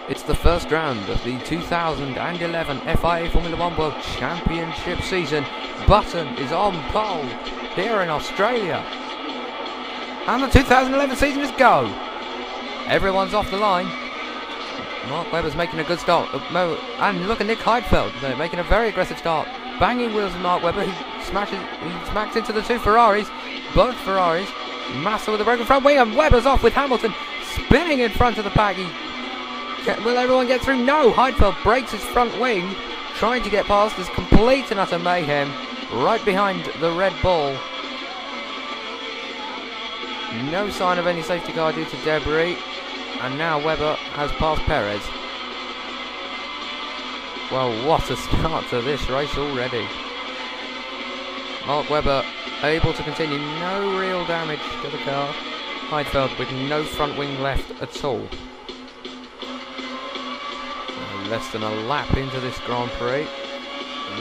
It's the first round of the 2011 FIA Formula 1 World Championship season. Button is on pole here in Australia. And the 2011 season is go. Everyone's off the line. Mark Webber's making a good start. And look at Nick Heidfeld. They're making a very aggressive start. Banging wheels of Mark Webber. He smacks into the two Ferraris. Both Ferraris. Massa with a broken front wing, and Webber's off with Hamilton spinning in front of the pack. Will everyone get through? No! Heidfeld breaks his front wing, trying to get past. There's complete and utter mayhem right behind the Red Bull. No sign of any safety car due to debris. And now Webber has passed Perez. Well, what a start to this race already. Mark Webber able to continue. No real damage to the car. Heidfeld with no front wing left at all. So less than a lap into this Grand Prix.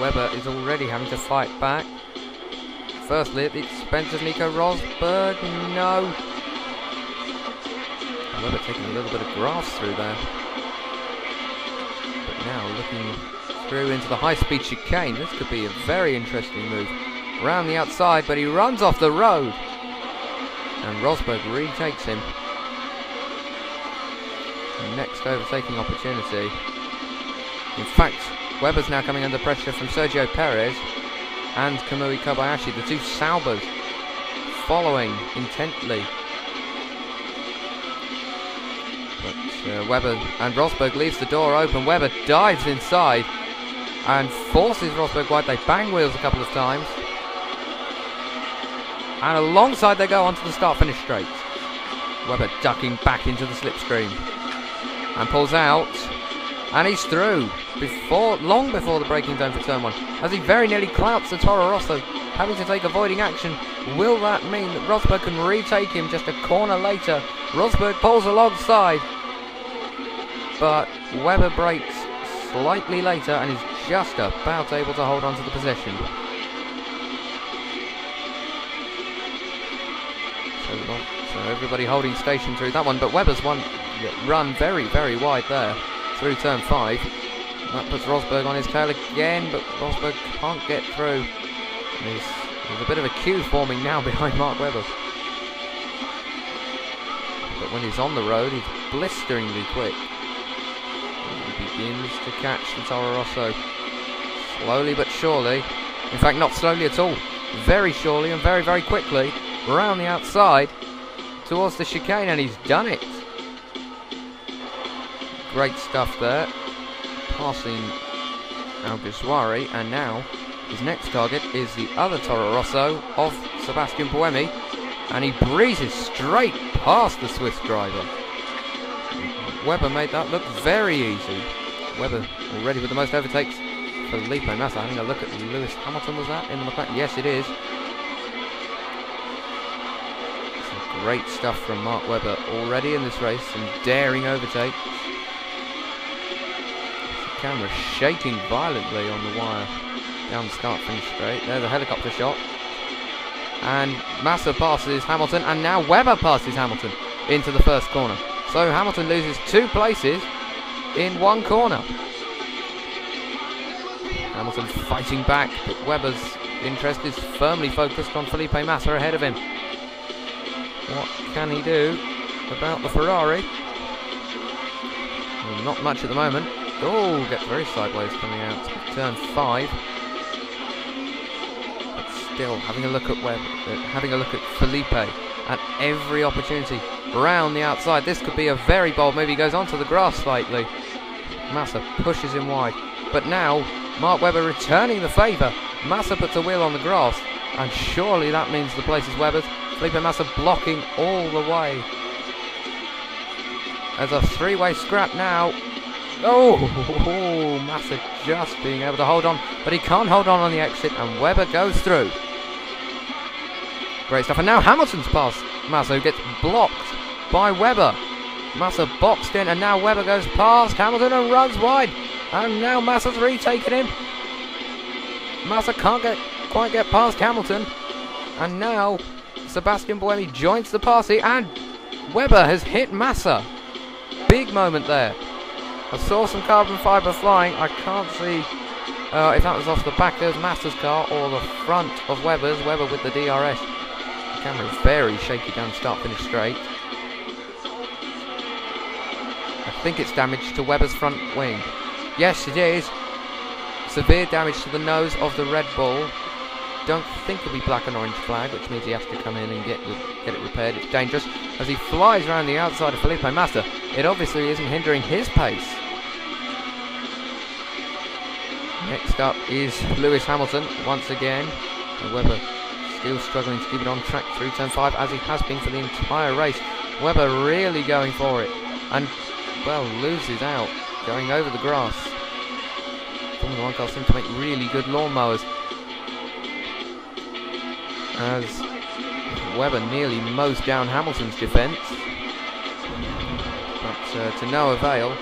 Webber is already having to fight back. Firstly at the expense of Nico Rosberg. No. Webber taking a little bit of grass through there. But now looking through into the high-speed chicane. This could be a very interesting move. Round the outside, but he runs off the road. And Rosberg retakes him. Next overtaking opportunity. In fact, Webber's now coming under pressure from Sergio Perez and Kamui Kobayashi, the two Saubers, following intently. But Webber and Rosberg leaves the door open. Webber dives inside and forces Rosberg wide. They bang wheels a couple of times. And alongside they go onto the start-finish straight. Webber ducking back into the slipstream. And pulls out. And he's through. Long before the braking zone for turn 1. As he very nearly clouts the Toro Rosso, having to take avoiding action. Will that mean that Rosberg can retake him just a corner later? Rosberg pulls alongside. But Webber brakes slightly later and is just about able to hold on to the position. So everybody holding station through that one, but Webber's run very, very wide there through turn 5. That puts Rosberg on his tail again, but Rosberg can't get through. There's a bit of a queue forming now behind Mark Webber. But when he's on the road, he's blisteringly quick. He begins to catch the Toro Rosso. Slowly but surely. In fact, not slowly at all. Very surely and very, very quickly. Around the outside towards the chicane, and he's done it. Great stuff there. Passing Alguersuari, and now his next target is the other Toro Rosso of Sebastian Buemi, and he breezes straight past the Swiss driver. Webber made that look very easy. Webber already with the most overtakes. Felipe Massa having a look at Lewis Hamilton, was that in the McLaren? Yes, it is. Some great stuff from Mark Webber already in this race, some daring overtakes. The camera shaking violently on the wire down the start-finish straight. There's a helicopter shot. And Massa passes Hamilton, and now Webber passes Hamilton into the first corner. So Hamilton loses 2 places in 1 corner. Hamilton fighting back, but Webber's interest is firmly focused on Felipe Massa ahead of him. What can he do about the Ferrari? Well, not much at the moment. Oh, gets very sideways coming out. Turn 5. But still having a look at having a look at Felipe at every opportunity. Around the outside, this could be a very bold move. He goes onto the grass slightly. Massa pushes him wide. But now, Mark Webber returning the favour. Massa puts a wheel on the grass, and surely that means the place is Webber's. Felipe Massa blocking all the way. There's a 3-way scrap now. Oh, Massa just being able to hold on, but he can't hold on the exit, and Webber goes through. Great stuff, and now Hamilton's past Massa, who gets blocked by Webber. Massa boxed in, and now Webber goes past Hamilton and runs wide. And now Massa's retaken him. Massa can't quite get past Hamilton. And now Sebastian Buemi joins the party, and Webber has hit Massa. Big moment there. I saw some carbon fibre flying. I can't see if that was off the back of Massa's car or the front of Webber's. Webber with the DRS. The camera very shaky down start finish straight. I think it's damage to Webber's front wing. Yes, it is. Severe damage to the nose of the Red Bull. Don't think it'll be black and orange flag, which means he has to come in and get it repaired. It's dangerous as he flies around the outside of Felipe Massa. It obviously isn't hindering his pace. Next up is Lewis Hamilton once again. And Webber still struggling to keep it on track through turn 5 as he has been for the entire race. Webber really going for it and, well, loses out going over the grass. Formula 1 cars seem to make really good lawnmowers, as Webber nearly mows down Hamilton's defence, but to no avail.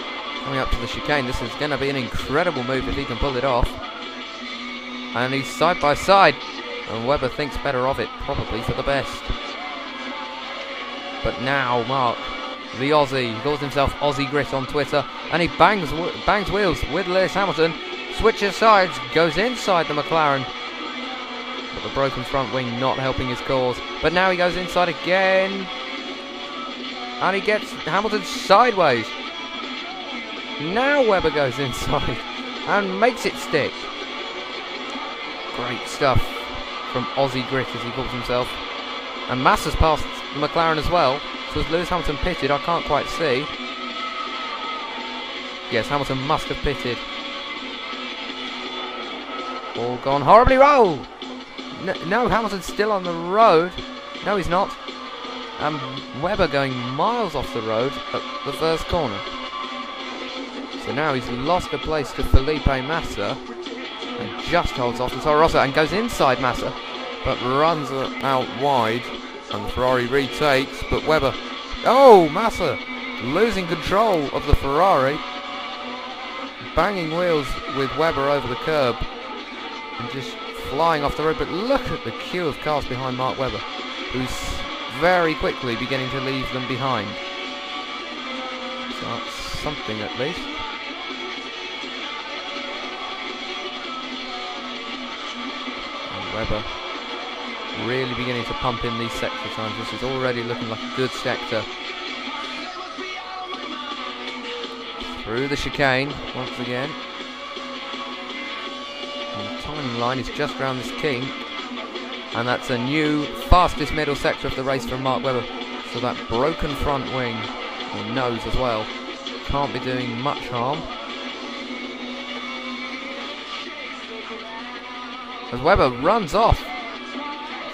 Coming up to the chicane, this is going to be an incredible move if he can pull it off. And he's side by side, and Webber thinks better of it, probably for the best. But now Mark, the Aussie, he calls himself Aussie Grit on Twitter, and he bangs wheels with Lewis Hamilton, switches sides, goes inside the McLaren. But the broken front wing not helping his cause. But now he goes inside again, and he gets Hamilton sideways. Now Webber goes inside and makes it stick. Great stuff from Aussie Grit, as he calls himself. And Massa's passed the McLaren as well. So is Lewis Hamilton pitted? I can't quite see. Yes, Hamilton must have pitted. All gone horribly wrong. No, Hamilton's still on the road. No, he's not. And Webber going miles off the road at the first corner. So now he's lost a place to Felipe Massa and just holds off the Toro Rosso and goes inside Massa, but runs out wide, and the Ferrari retakes. But Webber, oh, Massa losing control of the Ferrari, banging wheels with Webber over the curb and just flying off the road. But look at the queue of cars behind Mark Webber, who's very quickly beginning to leave them behind. So that's something at least. And Webber really beginning to pump in these sector times. This is already looking like a good sector. Through the chicane once again. And the timing line is just around this kink. And that's a new fastest middle sector of the race from Mark Webber. So that broken front wing, or nose as well, can't be doing much harm. As Webber runs off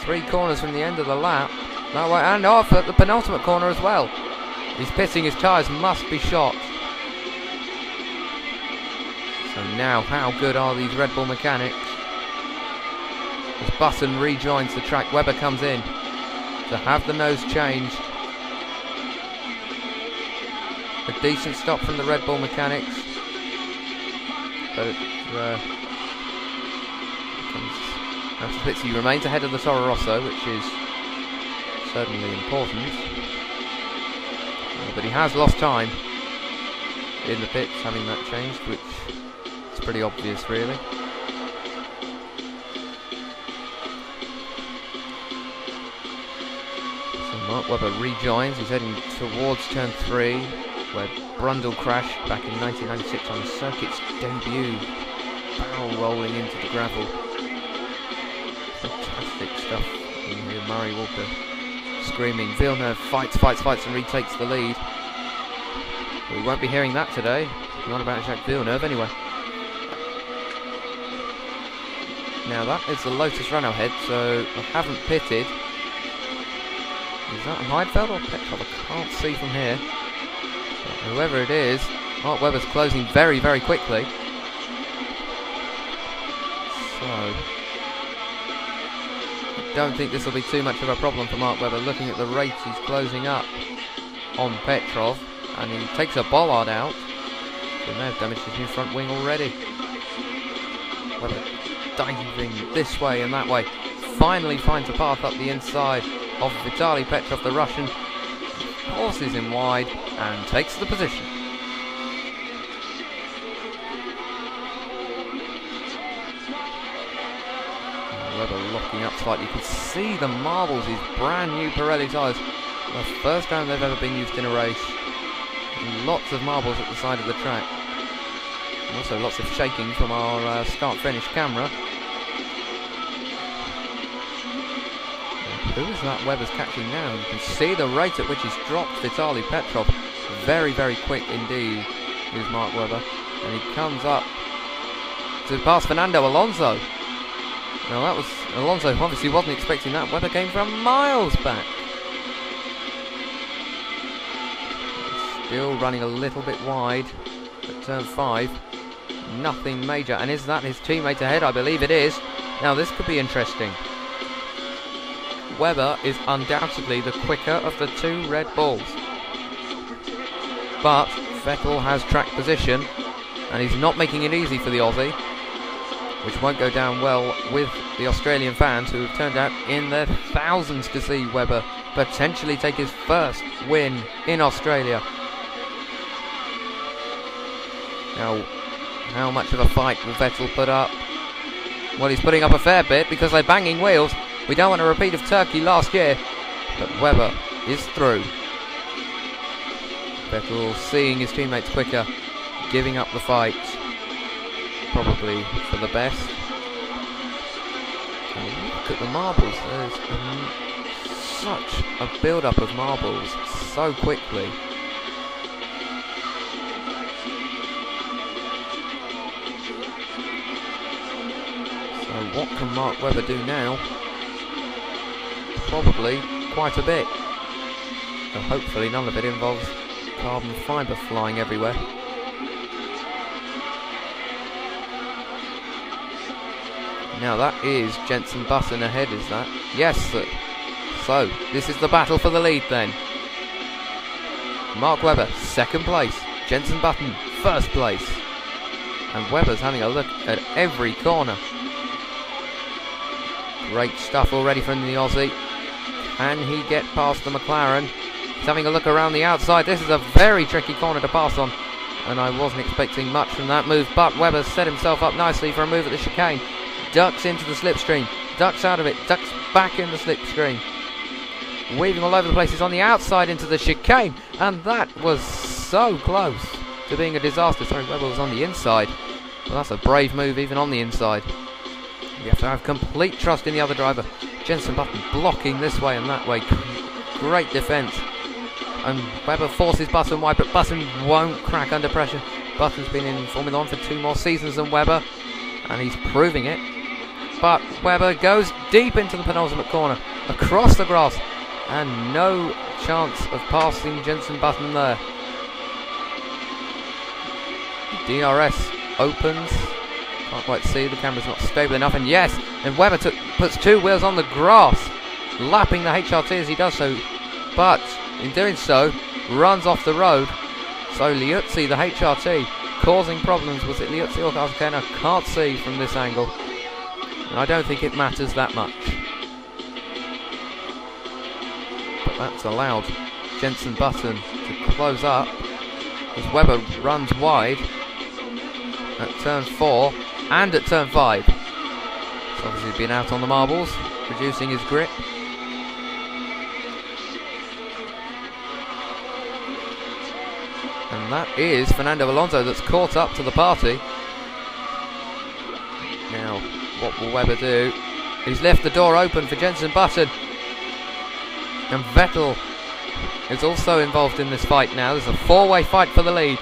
3 corners from the end of the lap, that way, and off at the penultimate corner as well. He's pitting, his tyres must be shot. So now, how good are these Red Bull mechanics? As Button rejoins the track, Webber comes in to have the nose changed. A decent stop from the Red Bull mechanics, but comes out of pits. He remains ahead of the Toro Rosso, which is certainly important. But he has lost time in the pits, having that changed, which is pretty obvious, really. So Mark Webber rejoins. He's heading towards turn 3, where Brundle crashed back in 1996 on the circuit's debut, barrel rolling into the gravel. Fantastic stuff. You can hear Murray Walker screaming. Villeneuve fights and retakes the lead. We won't be hearing that today. Not about Jacques Villeneuve anyway. Now that is the Lotus Renault head, so I haven't pitted. Is that Heidfeld or Petrov? I can't see from here. But whoever it is, Mark Webber's closing very, very quickly. So I don't think this will be too much of a problem for Mark Webber. Looking at the rate he's closing up on Petrov, and he takes a bollard out. So he may have damaged his new front wing already. Webber diving this way and that way. Finally finds a path up the inside of Vitaly Petrov, the Russian. Forces him wide and takes the position. Webber locking up slightly. You can see the marbles, his brand new Pirelli tyres. The first time they've ever been used in a race. And lots of marbles at the side of the track. And also lots of shaking from our start-finish camera. Who is that Webber's catching now? You can see the rate at which he's dropped Vitaly Petrov. Very, very quick indeed is Mark Webber. And he comes up to pass Fernando Alonso. Now that was, Alonso obviously wasn't expecting that. Webber came from miles back. Still running a little bit wide at turn 5. Nothing major. And is that his teammate ahead? I believe it is. Now this could be interesting. Webber is undoubtedly the quicker of the two Red Bulls. But Vettel has track position and he's not making it easy for the Aussie, which won't go down well with the Australian fans who have turned out in their thousands to see Webber potentially take his first win in Australia. Now, how much of a fight will Vettel put up? Well, he's putting up a fair bit because they're banging wheels. We don't want a repeat of Turkey last year, but Webber is through. Vettel seeing his teammates quicker, giving up the fight, probably for the best. And look at the marbles, there's such a build-up of marbles so quickly. So what can Mark Webber do now? Probably quite a bit. So hopefully none of it involves carbon fibre flying everywhere. Now that is Jenson Button ahead, is that? Yes, sir. So this is the battle for the lead then. Mark Webber, second place. Jenson Button, first place. And Webber's having a look at every corner. Great stuff already from the Aussie. Can he get past the McLaren? He's having a look around the outside. This is a very tricky corner to pass on, and I wasn't expecting much from that move, but Webber set himself up nicely for a move at the chicane. Ducks into the slipstream, ducks out of it, ducks back in the slipstream. Weaving all over the place. He's on the outside into the chicane, and that was so close to being a disaster. Sorry, Webber was on the inside. Well, that's a brave move even on the inside. You have to have complete trust in the other driver. Jenson Button blocking this way and that way. Great defence. And Webber forces Button wide, but Button won't crack under pressure. Button's been in Formula 1 for 2 more seasons than Webber, and he's proving it. But Webber goes deep into the penultimate corner, across the grass, and no chance of passing Jenson Button there. DRS opens. Can't quite see, the camera's not stable enough, and yes, and Webber puts 2 wheels on the grass, lapping the HRT as he does so, but in doing so, runs off the road. So Liuzzi, the HRT, causing problems. Was it Liuzzi or Carlsen? I can't see from this angle, and I don't think it matters that much. But that's allowed Jenson Button to close up as Webber runs wide at turn 4 and at turn 5. He's obviously been out on the marbles, reducing his grip. And that is Fernando Alonso that's caught up to the party. Now, what will Webber do? He's left the door open for Jenson Button. And Vettel is also involved in this fight now. There's a 4-way fight for the lead.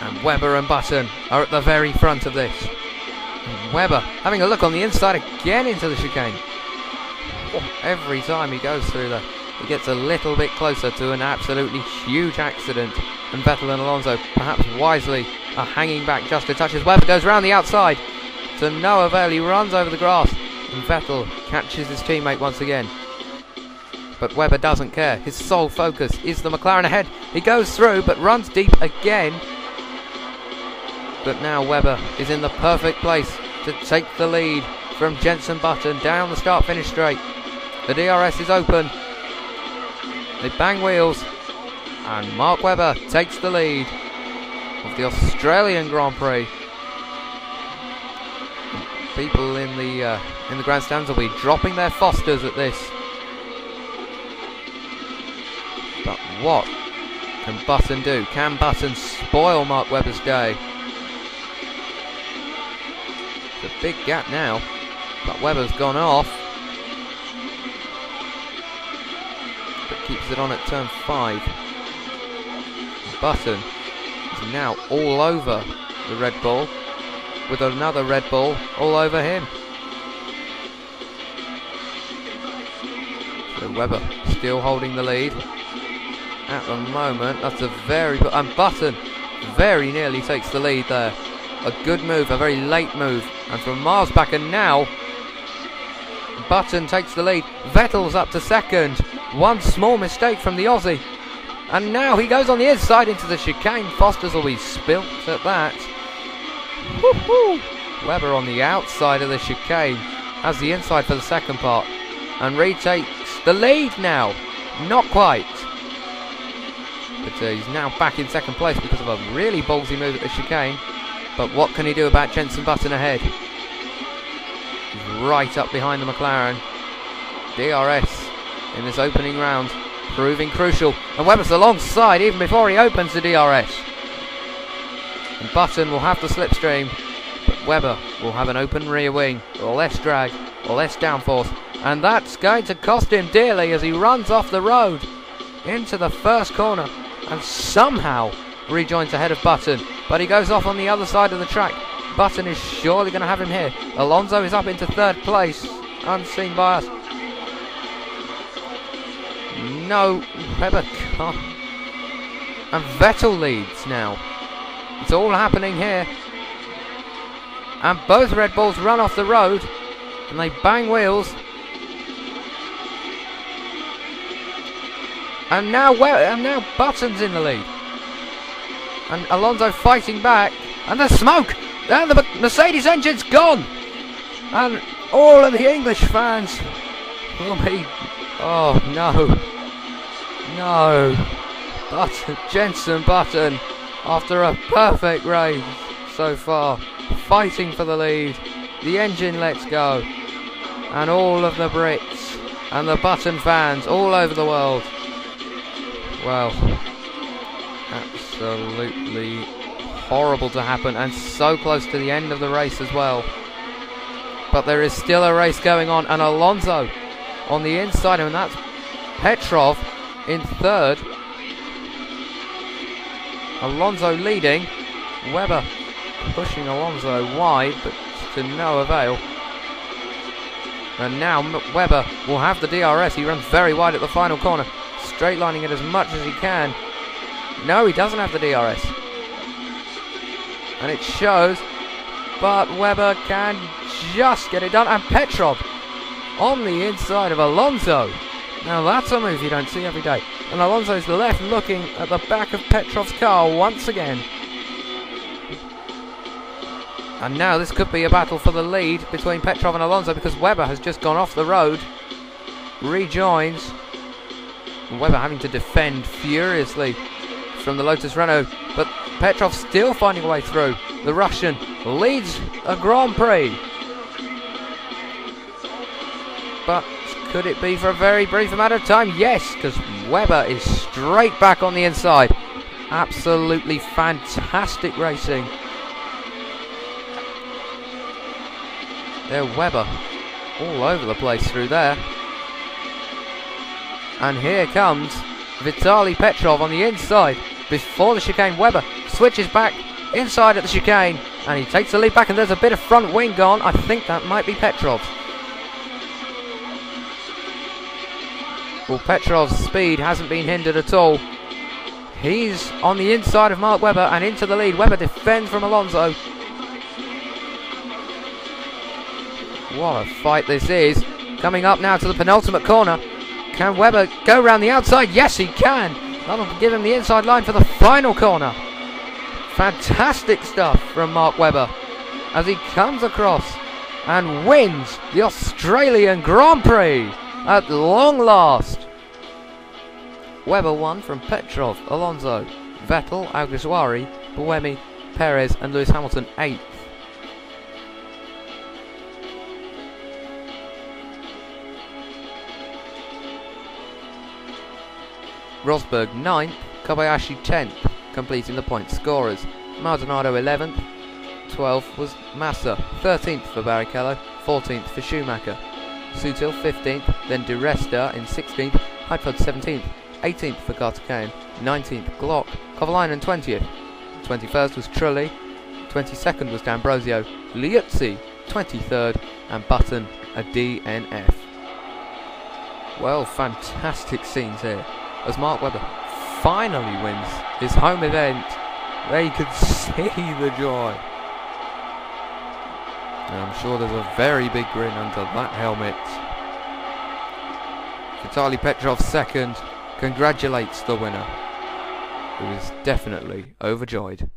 And Webber and Button are at the very front of this. And Webber having a look on the inside again into the chicane. Oh, every time he goes through there, he gets a little bit closer to an absolutely huge accident. And Vettel and Alonso, perhaps wisely, are hanging back just a touch as Webber goes round the outside. To no avail, he runs over the grass. And Vettel catches his teammate once again. But Webber doesn't care. His sole focus is the McLaren ahead. He goes through, but runs deep again. But now Webber is in the perfect place to take the lead from Jenson Button down the start-finish straight. The DRS is open. They bang wheels. And Mark Webber takes the lead of the Australian Grand Prix. People in the grandstands will be dropping their Fosters at this. But what can Button do? Can Button spoil Mark Webber's day? It's a big gap now, but Webber's gone off. But keeps it on at turn 5. Button is now all over the Red Bull, with another Red Bull all over him. So Webber still holding the lead at the moment. That's a and Button very nearly takes the lead there. A good move, a very late move, and from miles back, and now Button takes the lead. Vettel's up to second. One small mistake from the Aussie, and now he goes on the inside into the chicane. Foster's will be spilt at that. Webber on the outside of the chicane has the inside for the second part and retakes the lead now. Not quite, but he's now back in second place because of a really ballsy move at the chicane. But what can he do about Jenson Button ahead? He's right up behind the McLaren. DRS in this opening round proving crucial, and Webber's alongside even before he opens the DRS. And Button will have the slipstream, but Webber will have an open rear wing, or less drag, or less downforce, and that's going to cost him dearly as he runs off the road into the first corner and somehow rejoins ahead of Button, but he goes off on the other side of the track. Button is surely going to have him here. Alonso is up into third place, unseen by us. No, Webber can't. And Vettel leads now. It's all happening here. And both Red Bulls run off the road and they bang wheels. And now Button's in the lead. And Alonso fighting back. And the smoke! And the Mercedes engine's gone! And all of the English fans will be... Oh no. No. Button, Jenson Button, after a perfect race so far, fighting for the lead. The engine lets go. And all of the Brits and the Button fans all over the world. Well, absolutely horrible to happen, and so close to the end of the race as well. But there is still a race going on, and Alonso on the inside, and that's Petrov in third. Alonso leading. Webber pushing Alonso wide, but to no avail. And now Webber will have the DRS. He runs very wide at the final corner, straight lining it as much as he can. No, he doesn't have the DRS. And it shows, but Webber can just get it done. And Petrov on the inside of Alonso. Now that's a move you don't see every day. And Alonso's left looking at the back of Petrov's car once again. And now this could be a battle for the lead between Petrov and Alonso, because Webber has just gone off the road. Rejoins. Webber having to defend furiously from the Lotus Renault, but Petrov still finding a way through. The Russian leads a Grand Prix. But could it be for a very brief amount of time? Yes, because Webber is straight back on the inside. Absolutely fantastic racing. There, Webber all over the place through there. And here comes Vitaly Petrov on the inside before the chicane. Webber switches back inside at the chicane and he takes the lead back, and there's a bit of front wing gone. I think that might be Petrov's. Well, Petrov's speed hasn't been hindered at all. He's on the inside of Mark Webber and into the lead. Webber defends from Alonso. What a fight this is. Coming up now to the penultimate corner. Can Webber go round the outside? Yes, he can. That'll give him the inside line for the final corner. Fantastic stuff from Mark Webber as he comes across and wins the Australian Grand Prix at long last. Webber won from Petrov, Alonso, Vettel, Alguersuari, Buemi, Perez and Lewis Hamilton 8th. Rosberg 9th, Kobayashi 10th, completing the point scorers. Maldonado 11th, 12th was Massa, 13th for Barrichello, 14th for Schumacher. Sutil 15th, then Di Resta in 16th, Heidfeld 17th, 18th for Karthikeyan, 19th Glock, Kovalainen 20th, 21st was Trulli, 22nd was D'Ambrosio, Liuzzi 23rd, and Button a DNF. Well, fantastic scenes here as Mark Webber finally wins his home event. There you could see the joy. And I'm sure there's a very big grin under that helmet. Vitaly Petrov second congratulates the winner, who is definitely overjoyed.